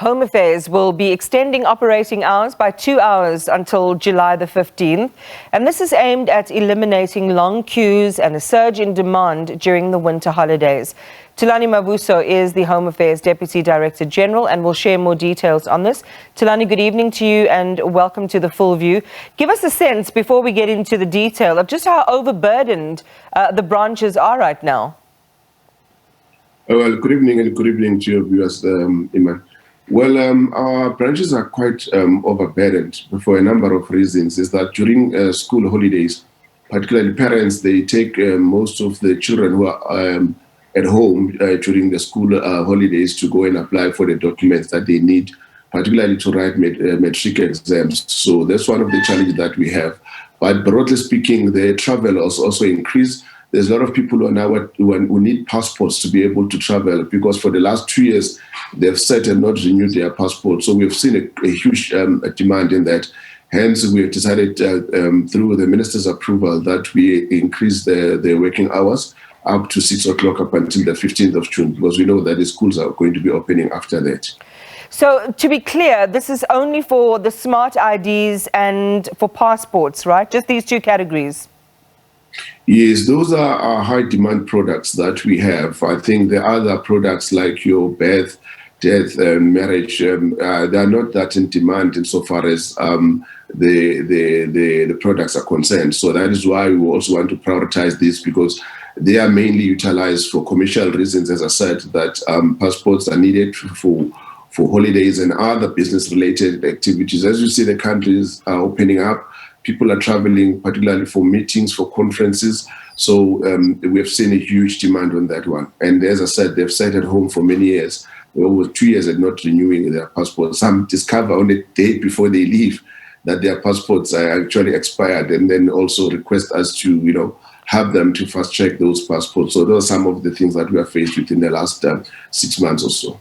Home Affairs will be extending operating hours by 2 hours until July the 15th. And this is aimed at eliminating long queues and a surge in demand during the winter holidays. Thulani Mavuso is the Home Affairs Deputy Director General and will share more details on this. Thulani, good evening to you and welcome to The Full View. Give us a sense, before we get into the detail, of just how overburdened the branches are right now. Well, good evening and good evening to your viewers, Iman. Well, our branches are quite overburdened for a number of reasons. Is that during school holidays, particularly parents, they take most of the children who are at home during the school holidays to go and apply for the documents that they need, particularly to write matric exams. So that's one of the challenges that we have. But broadly speaking, the travel has also increased. There's a lot of people who need passports to be able to travel, because for the last 2 years, they've set and not renewed their passport. So we've seen a huge demand in that. Hence, we have decided through the minister's approval that we increase the working hours up to 6 o'clock up until the 15th of June, because we know that the schools are going to be opening after that. So to be clear, this is only for the smart IDs and for passports, right? Just these two categories? Yes, those are our high demand products that we have. I think the other products like your birth, death, and marriage, they are not that in demand insofar as the products are concerned. So that is why we also want to prioritize this, because they are mainly utilized for commercial reasons. As I said, that passports are needed for holidays and other business-related activities. As you see, the countries are opening up. People are traveling, particularly for meetings, for conferences. So we have seen a huge demand on that one. And as I said, they've sat at home for many years, over 2 years, and not renewing their passports. Some discover on the day before they leave that their passports are actually expired, and then also request us to, have them to fast-check those passports. So those are some of the things that we are faced with in the last 6 months or so.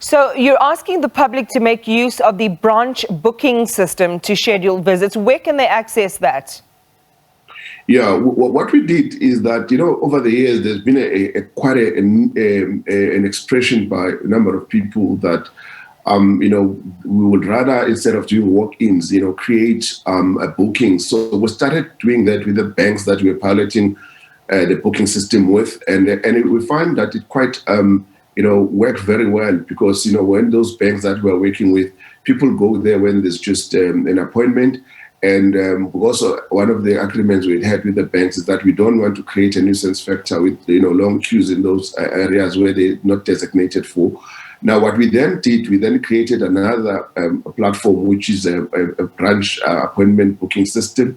So you're asking the public to make use of the branch booking system to schedule visits. Where can they access that? Yeah, what we did is that, over the years, there's been quite an expression by a number of people that, we would rather, instead of doing walk-ins, create a booking. So we started doing that with the banks that we're piloting the booking system with. And we find that it quite... work very well, because, when those banks that we're working with, people go there when there's just an appointment. And also one of the agreements we had with the banks is that we don't want to create a nuisance factor with, long queues in those areas where they're not designated for. Now, what we then did, we then created another platform, which is a branch appointment booking system.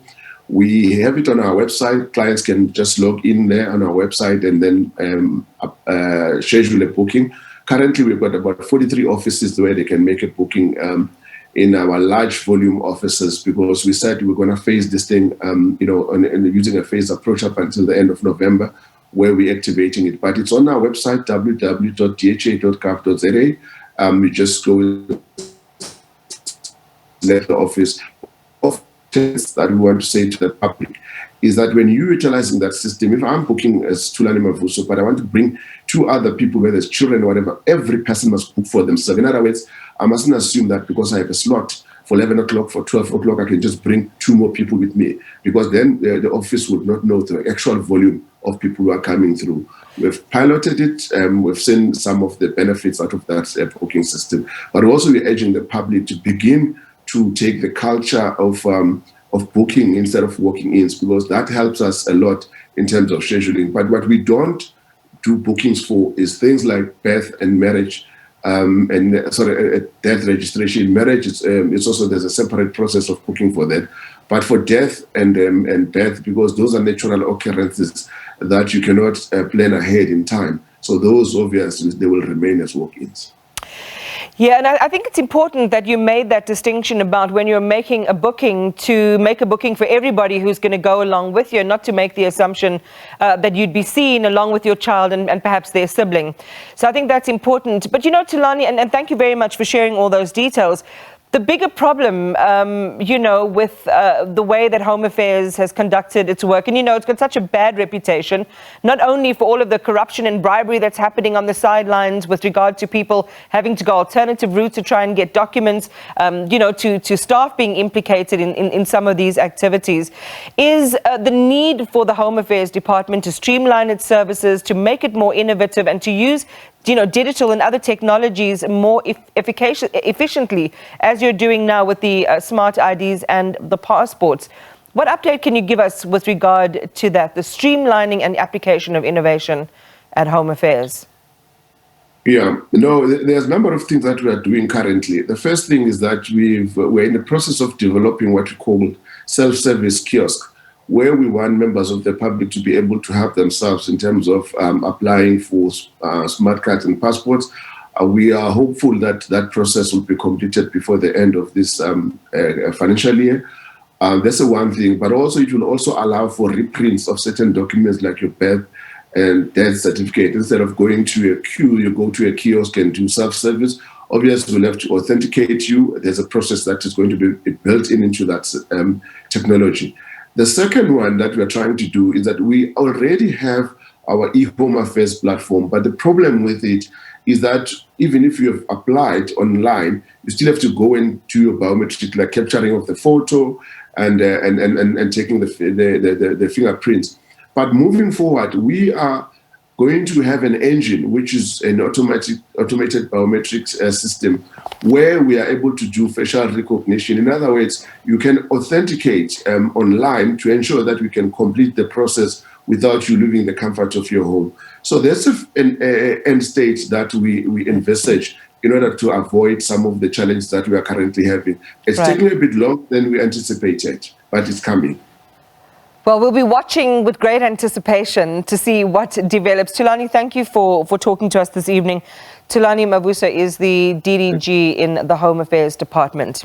We have it on our website. Clients can just log in there on our website and then schedule a booking. Currently, we've got about 43 offices where they can make a booking in our large volume offices, because we said we're going to phase this thing, using a phased approach up until the end of November, where we're activating it. But it's on our website, www.dha.gov.za. You just go let the office. That we want to say to the public is that when you're utilizing that system, if I'm booking as Thulani Mavuso, but I want to bring 2 other people, whether it's children or whatever, every person must book for themselves. In other words, I mustn't assume that because I have a slot for 11 o'clock, for 12 o'clock, I can just bring 2 more people with me, because then the office would not know the actual volume of people who are coming through. We've piloted it, we've seen some of the benefits out of that booking system, but also we're urging the public to begin to take the culture of booking instead of walking-ins, because that helps us a lot in terms of scheduling. But what we don't do bookings for is things like birth and marriage, death registration. Marriage, it's also, there's a separate process of booking for that. But for death and birth, because those are natural occurrences that you cannot plan ahead in time. So those, obviously, they will remain as walk-ins. Yeah, and I think it's important that you made that distinction about when you're making a booking, to make a booking for everybody who's going to go along with you, not to make the assumption that you'd be seen along with your child and perhaps their sibling. So I think that's important. But Thulani, and thank you very much for sharing all those details. The bigger problem, with the way that Home Affairs has conducted its work, and it's got such a bad reputation, not only for all of the corruption and bribery that's happening on the sidelines with regard to people having to go alternative routes to try and get documents, to staff being implicated in some of these activities, is the need for the Home Affairs Department to streamline its services, to make it more innovative, and to use digital and other technologies more efficiently, as you're doing now with the smart IDs and the passports. What update can you give us with regard to that, the streamlining and application of innovation at Home Affairs? Yeah, there's a number of things that we are doing currently. The first thing is that we're in the process of developing what we call self-service kiosk, where we want members of the public to be able to help themselves in terms of applying for smart cards and passports. We are hopeful that that process will be completed before the end of this financial year. That's the one thing, but also it will also allow for reprints of certain documents like your birth and death certificate. Instead of going to a queue, you go to a kiosk and do self-service. Obviously, we'll have to authenticate you. There's a process that is going to be built into that technology. The second one that we're trying to do is that we already have our e-Home Affairs platform, but the problem with it is that even if you have applied online, you still have to go and do your biometric, like capturing of the photo and taking the fingerprints. But moving forward, we are going to have an engine, which is an automated biometrics system, where we are able to do facial recognition. In other words, you can authenticate online to ensure that we can complete the process without you leaving the comfort of your home. So there's an end state that we envisage in order to avoid some of the challenges that we are currently having. It's taking a bit longer than we anticipated, but it's coming. Well, we'll be watching with great anticipation to see what develops. Thulani, thank you for talking to us this evening. Thulani Mavuso is the DDG in the Home Affairs Department.